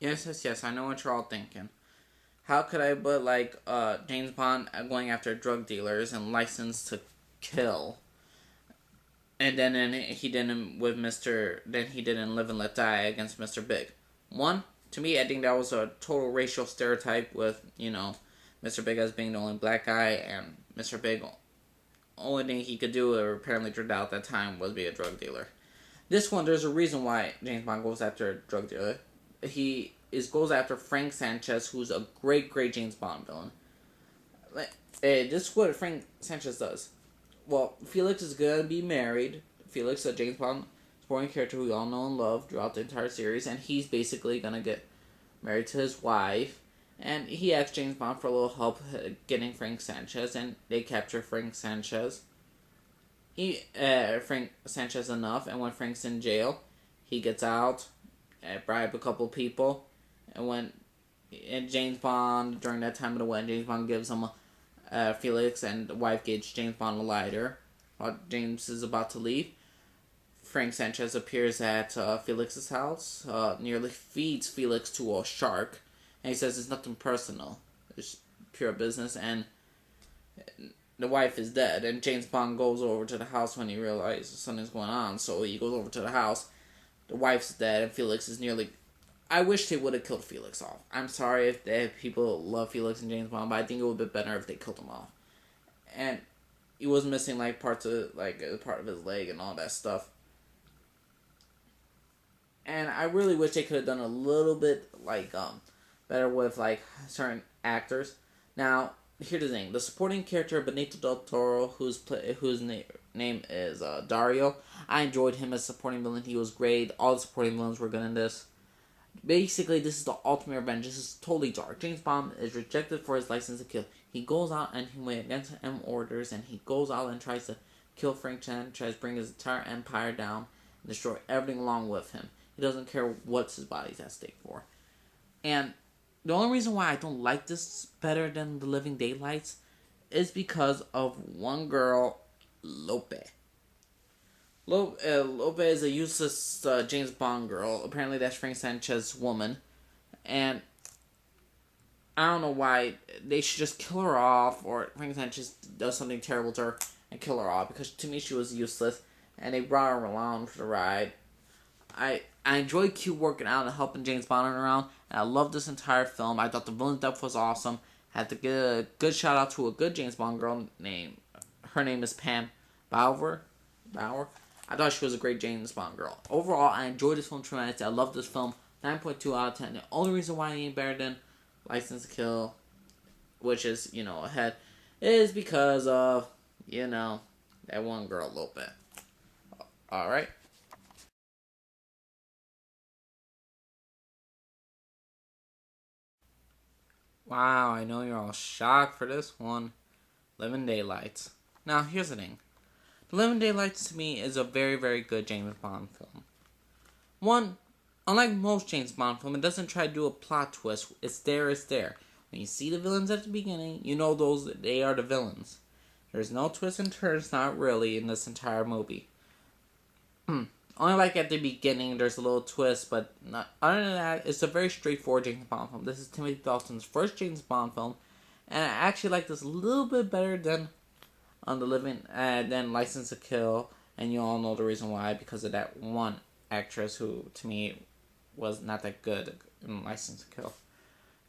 Yes, yes, yes. I know what you're all thinking. How could I put like James Bond going after drug dealers and License to Kill, and then he didn't with Mister. Then he didn't Live and Let Die against Mr. Big. One, to me, I think that was a total racial stereotype with Mr. Big as being the only black guy and Mr. Big only thing he could do or apparently turned out at that time was be a drug dealer. This one, there's a reason why James Bond goes after a drug dealer. He goes after Frank Sanchez, who's a great James Bond villain. This is what Frank Sanchez does. Well, Felix is gonna be married. Felix, a James Bond supporting character who we all know and love throughout the entire series, and he's basically gonna get married to his wife. And he asks James Bond for a little help getting Frank Sanchez, and they capture Frank Sanchez. Frank Sanchez enough, and when Frank's in jail, he gets out, bribe a couple people, and James Bond during that time of the wedding, James Bond gives him Felix and the wife gives James Bond a lighter. While James is about to leave, Frank Sanchez appears at Felix's house, nearly feeds Felix to a shark, and he says it's nothing personal, it's pure business, and the wife is dead, and James Bond goes over to the house when he realizes something's going on, so he goes over to the house, the wife's dead, and Felix is nearly... I wish they would have killed Felix off. I'm sorry if people love Felix and James Bond, but I think it would have been better if they killed him off. And he was missing parts of part of his leg and all that stuff. And I really wish they could have done a little bit better with certain actors. Now, here's the thing: the supporting character Benito del Toro, whose name is Dario. I enjoyed him as supporting villain. He was great. All the supporting villains were good in this. Basically, this is the ultimate revenge. This is totally dark. James Bond is rejected for his license to kill. He goes out and he went against M orders, and he goes out and tries to kill Frank Sanchez, bring his entire empire down, and destroy everything along with him. He doesn't care what's his body's at stake for. And the only reason why I don't like this better than The Living Daylights is because of one girl, Lope. Lope is a useless James Bond girl. Apparently that's Frank Sanchez's woman. And I don't know why they should just kill her off, or Frank Sanchez does something terrible to her and kill her off, because to me she was useless, and they brought her along for the ride. I enjoyed Q working out and helping James Bond around, and I loved this entire film. I thought the villain depth was awesome. Had to give a good shout out to a good James Bond girl her name is Pam Bauer. I thought she was a great James Bond girl. Overall, I enjoyed this film tremendously. I love this film. 9.2 out of 10. The only reason why it ain't better than License to Kill, which is, ahead, is because of, that one girl a little bit. Alright. Wow, I know you're all shocked for this one. Living Daylights. Now, here's the thing. Living Daylights to me is a very, very good James Bond film. One, unlike most James Bond films, it doesn't try to do a plot twist. It's there. When you see the villains at the beginning, you know they are the villains. There's no twists and turns, not really, in this entire movie. Only at the beginning, there's a little twist, but not, other than that, it's a very straightforward James Bond film. This is Timothy Dalton's first James Bond film, and I actually like this a little bit better than than License to Kill, and you all know the reason why, because of that one actress who, to me, was not that good in License to Kill.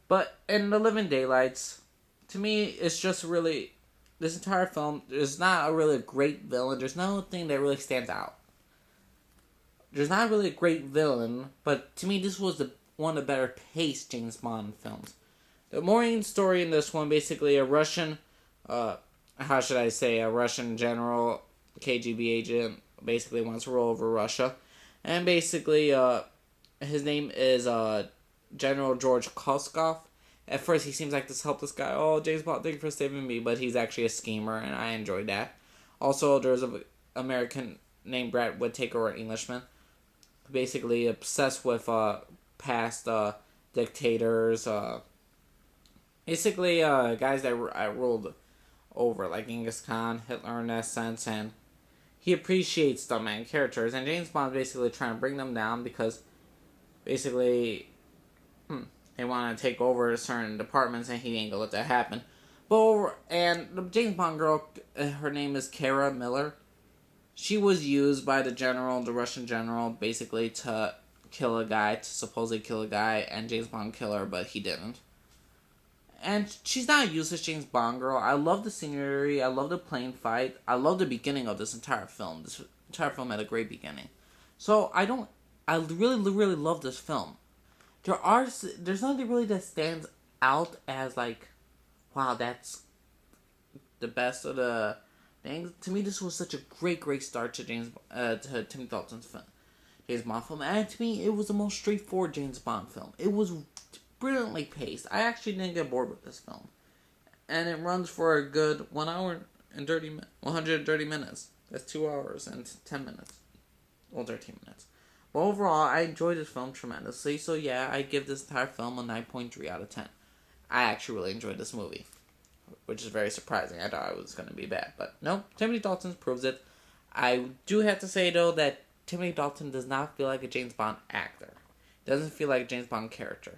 But in The Living Daylights, to me, it's just really, this entire film, there's not a really great villain. There's nothing that really stands out. There's not really a great villain, but to me, this was one of the better paced James Bond films. The main story in this one, basically a Russian, a Russian general, KGB agent, basically wants to roll over Russia. And basically, his name is General George Koskov. At first, he seems like this helpless guy. Oh, James Bond, thank you for saving me. But he's actually a schemer, and I enjoyed that. Also, there's an American named Brad Whittaker, or Englishman, basically obsessed with past dictators. Basically, guys that ruled over, like Genghis Khan, Hitler in that sense, and he appreciates the main characters, and James Bond's basically trying to bring them down because basically they want to take over certain departments, and he ain't gonna let that happen. And the James Bond girl, her name is Kara Miller. She was used by the Russian general, basically to supposedly kill a guy, and James Bond kill her, but he didn't. And she's not a useless James Bond girl. I love the scenery. I love the plane fight. I love the beginning of this entire film. This entire film had a great beginning. So I really, really love this film. There's nothing really that stands out as like, wow, that's the best of the things. To me, this was such a great start to Timothy Dalton's film, James Bond film, and to me, it was the most straightforward James Bond film. It was brilliantly paced. I actually didn't get bored with this film, and it runs for a good 130 minutes. That's 2 hours and 10 minutes, well, 13 minutes. But overall, I enjoyed this film tremendously. So yeah, I give this entire film a 9.3 out of 10. I actually really enjoyed this movie, which is very surprising. I thought it was going to be bad, but no, Timothy Dalton proves it. I do have to say, though, that Timothy Dalton does not feel like a James Bond actor. He doesn't feel like a James Bond character.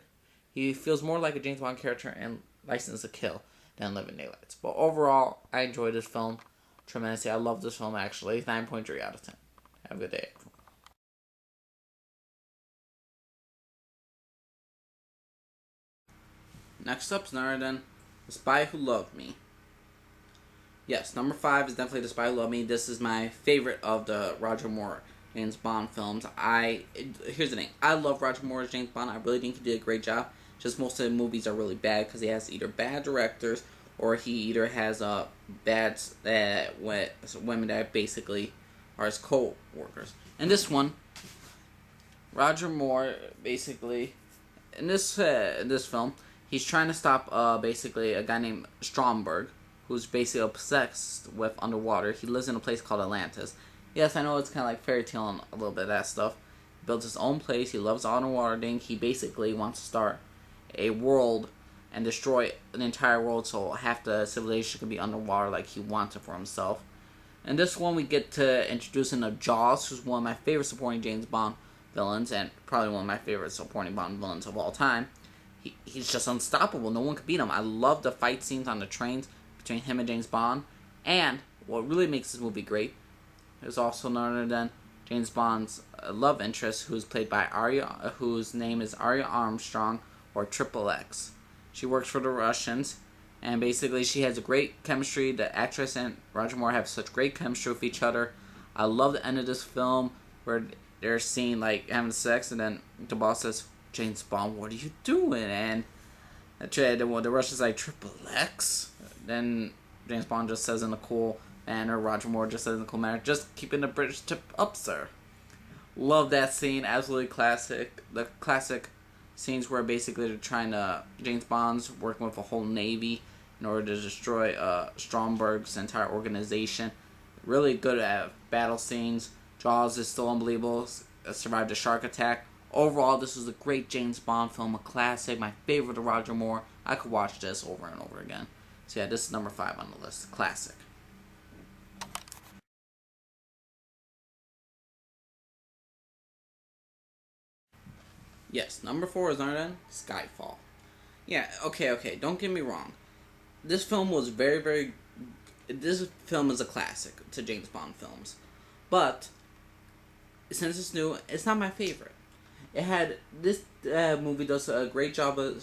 He feels more like a James Bond character in License to Kill than Living Daylights. But overall, I enjoyed this film tremendously. I love this film, actually. 9.3 out of 10. Have a good day. Next up is none other than The Spy Who Loved Me. Yes, number 5 is definitely The Spy Who Loved Me. This is my favorite of the Roger Moore James Bond films. Here's the thing. I love Roger Moore's James Bond. I really think he did a great job. Just most of the movies are really bad because he has either bad directors or he either has bad women that basically are his co-workers. And this one, Roger Moore, basically, in this film, he's trying to stop basically a guy named Stromberg, who's basically obsessed with underwater. He lives in a place called Atlantis. Yes, I know it's kind of like fairy tale and a little bit of that stuff. He builds his own place. He loves underwater thing. He basically wants to start a world and destroy an entire world so half the civilization can be underwater like he wants it for himself. And this one we get to introduce into Jaws, who's one of my favorite supporting James Bond villains and probably one of my favorite supporting Bond villains of all time. He's just unstoppable. No one can beat him. I love the fight scenes on the trains between him and James Bond. And what really makes this movie great is also none other than James Bond's love interest, who's played by whose name is Arya Armstrong, or Triple X. She works for the Russians, and basically she has a great chemistry. The actress and Roger Moore have such great chemistry with each other. I love the end of this film where they're seen like having sex, and then the boss says, "James Bond, what are you doing?" And the Russian's like, "Triple X?" Then James Bond just says in a cool manner, Roger Moore just says in a cool manner, "Just keeping the British tip up, sir." Love that scene, absolutely classic. The classic scenes where basically they're trying to, James Bond's working with a whole navy in order to destroy Stromberg's entire organization. Really good at battle scenes. Jaws is still unbelievable. Survived a shark attack. Overall, this was a great James Bond film, a classic, my favorite of Roger Moore. I could watch this over and over again. So yeah, this is number 5 on the list. Classic. Yes, number 4 is none other than Skyfall. Yeah, okay, don't get me wrong. This film was this film is a classic to James Bond films. But, since it's new, it's not my favorite. This movie does a great job of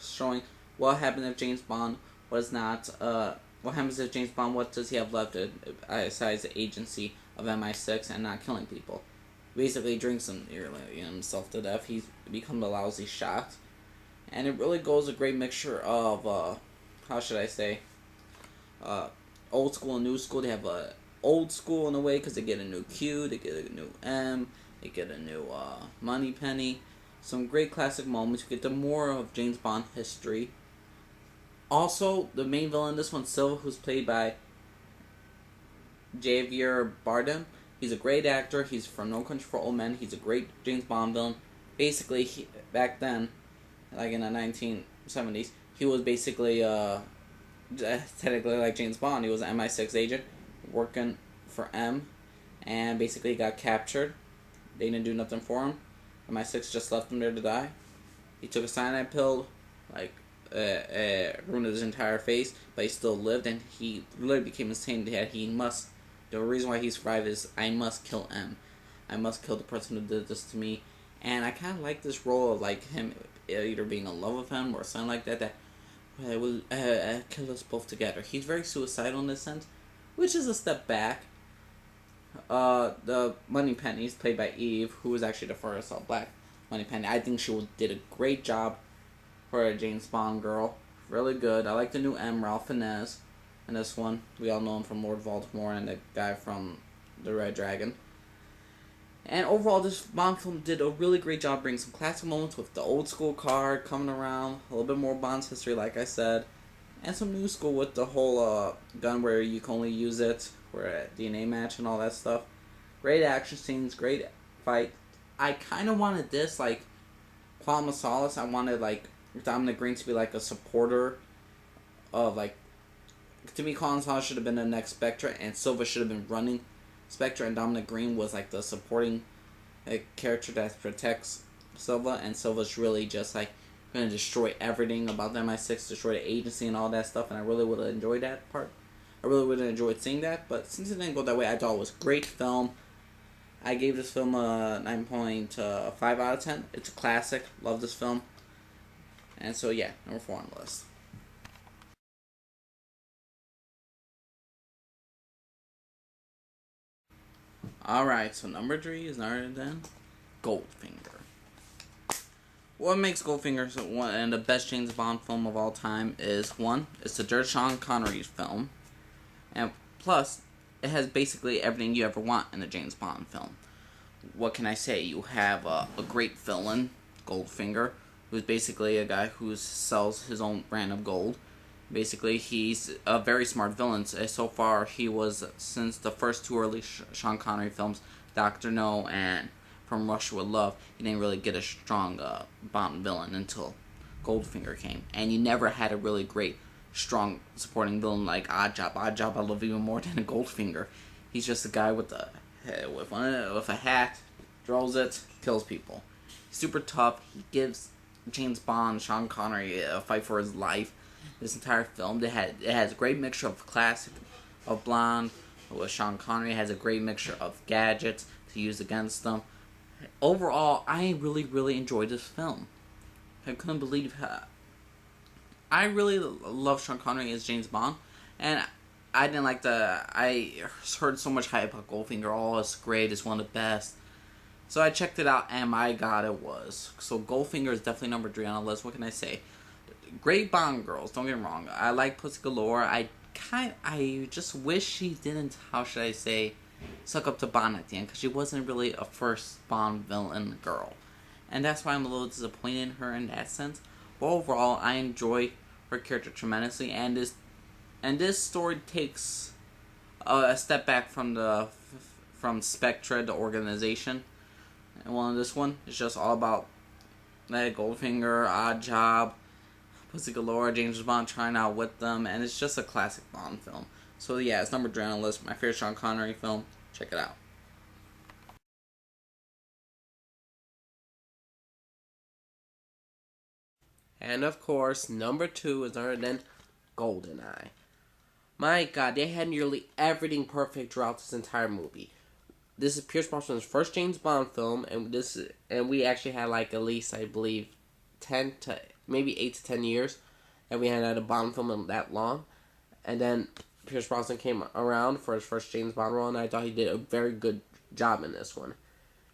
showing what happened if James Bond was not, what happens if James Bond, what does he have left besides the agency of MI6 and not killing people. Basically drinks himself to death. He's become a lousy shot. And it really goes a great mixture of, how should I say, old school and new school. They have a old school in a way because they get a new Q, they get a new M, they get a new Money Penny. Some great classic moments. You get the more of James Bond history. Also, the main villain in this one, Silva, who's played by Javier Bardem. He's a great actor. He's from No Country for Old Men. He's a great James Bond villain. Basically, back then, like in the 1970s, he was basically technically like James Bond. He was an MI6 agent working for M, and basically got captured. They didn't do nothing for him. MI6 just left him there to die. He took a cyanide pill, like, ruined his entire face, but he still lived, and he literally became insane that he must. The reason why he survived is I must kill M. I must kill the person who did this to me. And I kind of like this role of like him either being in love with him or something like that. That will kill us both together. He's very suicidal in this sense, which is a step back. The Moneypenny is played by Eve, who was actually the first black Moneypenny. I think she did a great job for a James Bond girl. Really good. I like the new M. Ralph Fiennes in this one. We all know him from Lord Voldemort and the guy from the Red Dragon. And overall, this Bond film did a really great job bringing some classic moments with the old school card coming around, a little bit more Bond's history, like I said, and some new school with the whole gun where you can only use it for a DNA match and all that stuff. Great action scenes, great fight. I kind of wanted this, like, Quantum of Solace. I wanted, like, Dominic Green to be, like, a supporter of, like, to me, Quantum of Solace should have been the next Spectre, and Silva should have been running Spectre, and Dominic Green was like the supporting character that protects Silva, and Silva's really just like going to destroy everything about the MI6, destroy the agency and all that stuff, and I really would have enjoyed that part. I really would have enjoyed seeing that, but since it didn't go that way, I thought it was a great film. I gave this film a 9.5 out of 10. It's a classic. Love this film. And so yeah, number 4 on the list. Alright, so number 3 is none other than Goldfinger. What makes Goldfinger one and the best James Bond film of all time is, one, it's the Sean Connery film, and plus, it has basically everything you ever want in a James Bond film. What can I say? You have a great villain, Goldfinger, who's basically a guy who sells his own brand of gold. Basically, he's a very smart villain. So far, he was, since the first 2 early Sean Connery films, Dr. No and From Russia with Love, he didn't really get a strong Bond villain until Goldfinger came. And you never had a really great, strong supporting villain like Oddjob. Oddjob I love even more than a Goldfinger. He's just a guy with a hat, throws it, kills people. He's super tough. He gives James Bond, Sean Connery, a fight for his life. This entire film, it has a great mixture of classic, of blonde, with Sean Connery. It has a great mixture of gadgets to use against them. Overall, I really, really enjoyed this film. I couldn't believe how... I really love Sean Connery as James Bond, and I didn't like I heard so much hype about Goldfinger. Oh, it's great, it's one of the best. So I checked it out, and my god, it was. So Goldfinger is definitely number 3 on the list. What can I say? Great Bond girls, don't get me wrong. I like Pussy Galore. I just wish she didn't, how should I say, suck up to Bond at the end, because she wasn't really a first Bond villain girl. And that's why I'm a little disappointed in her in that sense. But overall, I enjoy her character tremendously, and this story takes a step back from Spectre, the organization. And this one is just all about Goldfinger, Oddjob, Pussy Galore, James Bond trying out with them, and it's just a classic Bond film. So yeah, it's number 3 on the list. My favorite Sean Connery film. Check it out. And of course, number 2 is none other than GoldenEye. My god, they had nearly everything perfect throughout this entire movie. This is Pierce Brosnan's first James Bond film, and we actually had like at least, I believe, 10 to maybe 8 to 10 years that we hadn't had a Bond film in that long. And then Pierce Brosnan came around for his first James Bond role, and I thought he did a very good job in this one.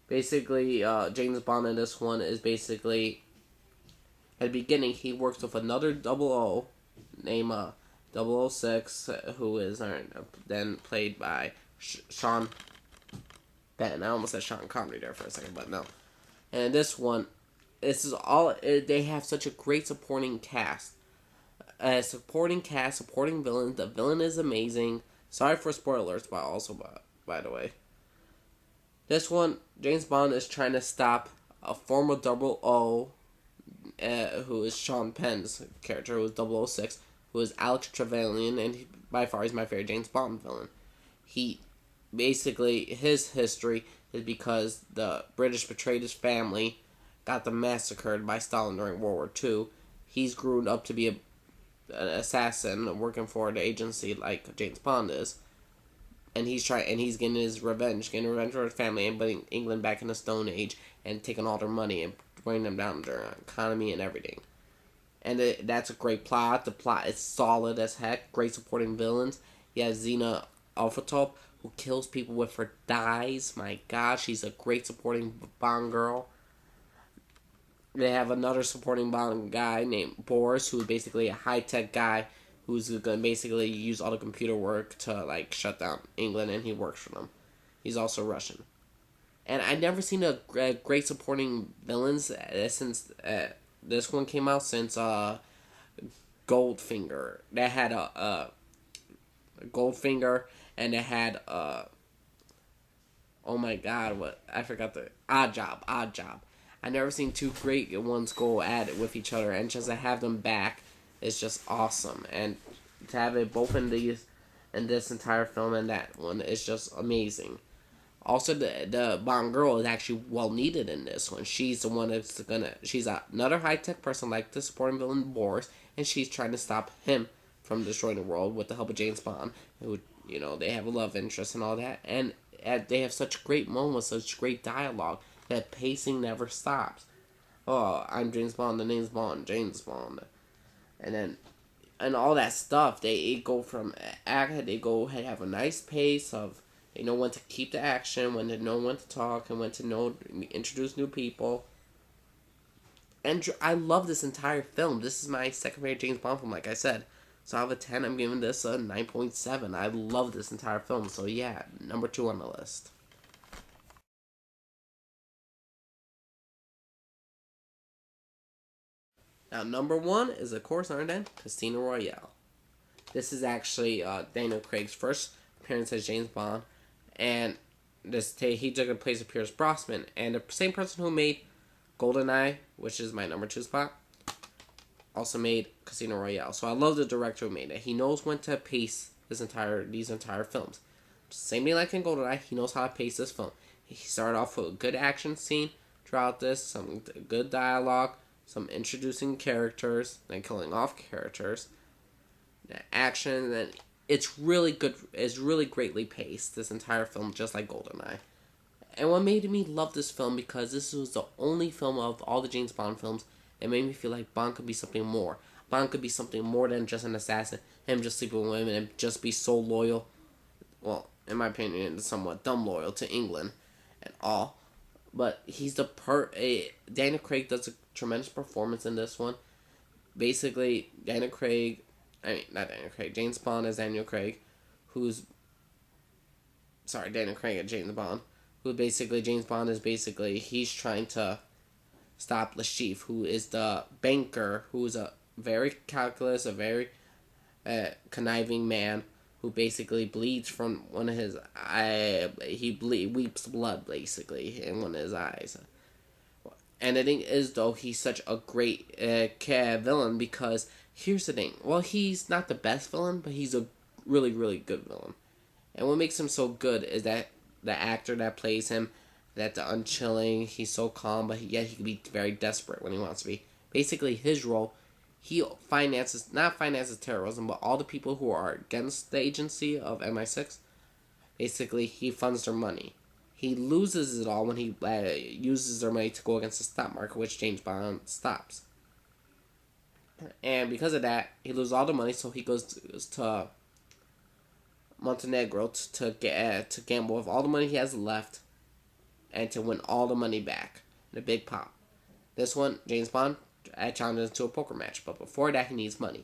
Basically, James Bond in this one is basically, at the beginning, he works with another 00 named 006, who is then played by Sean Benton. I almost said Sean Connery there for a second, but no. And this one, they have such a great supporting cast. Supporting villain. The villain is amazing. Sorry for spoilers, but also, by the way. This one, James Bond is trying to stop a former 00, who is Sean Penn's character, who is 006, who is Alex Trevelyan, and by far he's my favorite James Bond villain. His history is because the British betrayed his family got them massacred by Stalin during World War II. He's grown up to be an assassin working for the agency like James Bond is, and he's getting revenge for his family and putting England back in the Stone Age and taking all their money and bringing them down their economy and everything. And that's a great plot. The plot is solid as heck. Great supporting villains. You have Xena Alphatop, who kills people with her dyes. My gosh, she's a great supporting Bond girl. They have another supporting Bond guy named Boris, who's basically a high-tech guy who's going to basically use all the computer work to, like, shut down England, and he works for them. He's also Russian. And I've never seen a great supporting villains since this one came out, since Goldfinger. That had a Goldfinger, and it had oh my god, what I forgot the Odd Job. I never seen two great ones go at it with each other, and just to have them back is just awesome. And to have it both in this entire film and that one is just amazing. Also, the Bond girl is actually well needed in this one. She's the one she's another high tech person like the supporting villain Boris, and she's trying to stop him from destroying the world with the help of James Bond, who, they have a love interest and all that, and they have such great moments, such great dialogue. That pacing never stops. Oh, I'm James Bond, the name's Bond, James Bond. And all that stuff, they have a nice pace of, they know when to keep the action, when to know when to talk, and when to introduce new people. And I love this entire film. This is my second favorite James Bond film, like I said. So out of a 10, I'm giving this a 9.7. I love this entire film. So yeah, number 2 on the list. Now, number 1 is, of course, Casino Royale. This is actually Daniel Craig's first appearance as James Bond, and he took the place of Pierce Brosnan, and the same person who made GoldenEye, which is my number 2 spot, also made Casino Royale. So I love the director who made it. He knows when to pace these entire films. Same thing like in GoldenEye, he knows how to pace this film. He started off with a good action scene throughout this, some good dialogue, some introducing characters, then killing off characters, action, and then it's really good. It's really greatly paced, this entire film, just like GoldenEye. And what made me love this film, because this was the only film of all the James Bond films that made me feel like Bond could be something more. Bond could be something more than just an assassin, him just sleeping with women, and just be so loyal, well, in my opinion, somewhat dumb loyal to England and all. But he's Daniel Craig does a tremendous performance in this one. Basically, James Bond as Daniel Craig, Daniel Craig as James Bond, who basically, James Bond is basically, he's trying to stop Le Chiffre, who is the banker, who is a very calculus, a very conniving man, who basically bleeds from one of his weeps blood, basically, in one of his eyes. And the thing is, though, he's such a great villain, because here's the thing. Well, he's not the best villain, but he's a really, really good villain. And what makes him so good is that the actor that plays him, that the unchilling, he's so calm, but yet he can be very desperate when he wants to be. Basically, his role, he not finances terrorism, but all the people who are against the agency of MI6, basically, he funds their money. He loses it all when he uses their money to go against the stock market, which James Bond stops. And because of that, he loses all the money, so he goes to Montenegro to gamble with all the money he has left, and to win all the money back in a big pot. This one, James Bond challenges to a poker match, but before that, he needs money.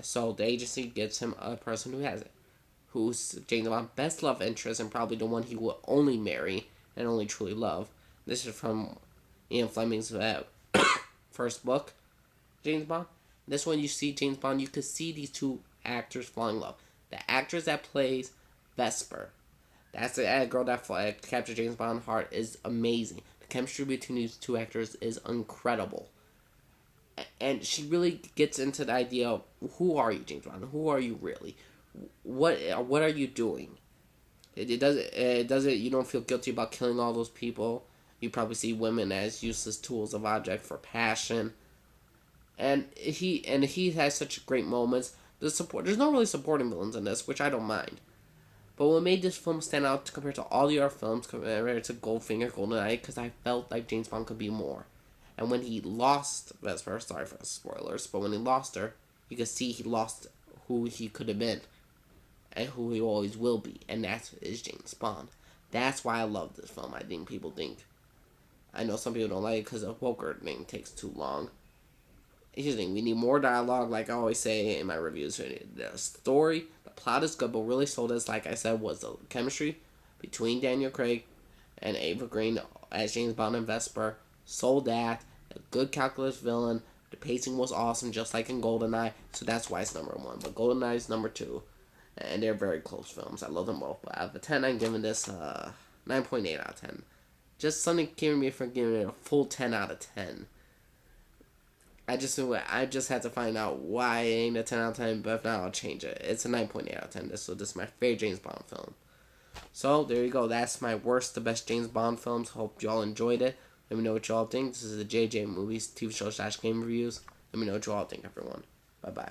So the agency gives him a person who has it, who's James Bond's best love interest, and probably the one he will only marry and only truly love. This is from Ian Fleming's first book, James Bond. This one, you see James Bond, you could see these two actors falling in love. The actress that plays Vesper, that's the girl that captured James Bond's heart, is amazing. The chemistry between these two actors is incredible. And she really gets into the idea of, who are you, James Bond? Who are you really? What are you doing? It doesn't. You don't feel guilty about killing all those people. You probably see women as useless tools of object for passion. And he has such great moments. There's no really supporting villains in this, which I don't mind. But what made this film stand out compared to all the other films compared to Goldfinger, GoldenEye, because I felt like James Bond could be more. And when he lost Vesper, sorry for spoilers, but when he lost her, you could see he lost who he could have been and who he always will be, and that is James Bond. That's why I love this film. I think people think. I know some people don't like it because the poker thing takes too long. Here's the thing, we need more dialogue, like I always say in my reviews. The story, the plot is good, but really sold us, like I said, was the chemistry between Daniel Craig and Ava Green as James Bond and Vesper. Sold that, a good calculus villain, the pacing was awesome, just like in GoldenEye, so that's why it's number 1. But GoldenEye is number 2, and they're very close films. I love them both, but out of 10, I'm giving this 9.8 out of 10. Just something keeping me from giving it a full 10 out of 10. I just had to find out why it ain't a 10 out of 10, but if not, I'll change it. It's a 9.8 out of 10. So this is my favorite James Bond film. So, there you go. That's my worst to best James Bond films. Hope y'all enjoyed it. Let me know what y'all think. This is the JJ Movies TV show / game reviews. Let me know what y'all think, everyone. Bye-bye.